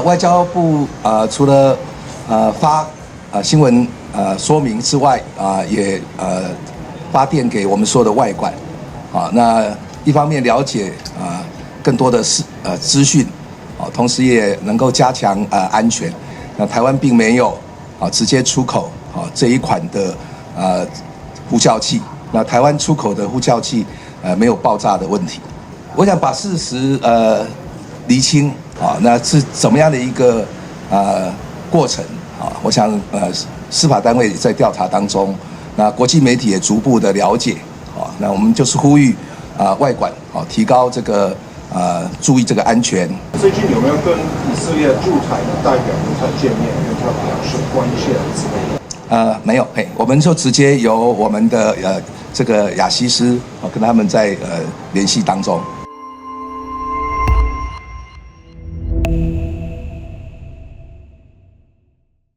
外交部除了发新闻说明之外，也发电给我们所有的外馆，那一方面了解更多的资讯，同时也能够加强安全。那台湾并没有直接出口这一款的呼叫器，那台湾出口的呼叫器没有爆炸的问题。我想把事实厘清那是怎么样的一个过程我想司法单位也在调查当中，那国际媒体也逐步的了解那我们就是呼吁外馆提高这个注意这个安全。最近有没有跟以色列驻台的代表跟他见面，跟他表示关切之类的？没有，我们就直接由我们的这个亚西司跟他们在联系当中。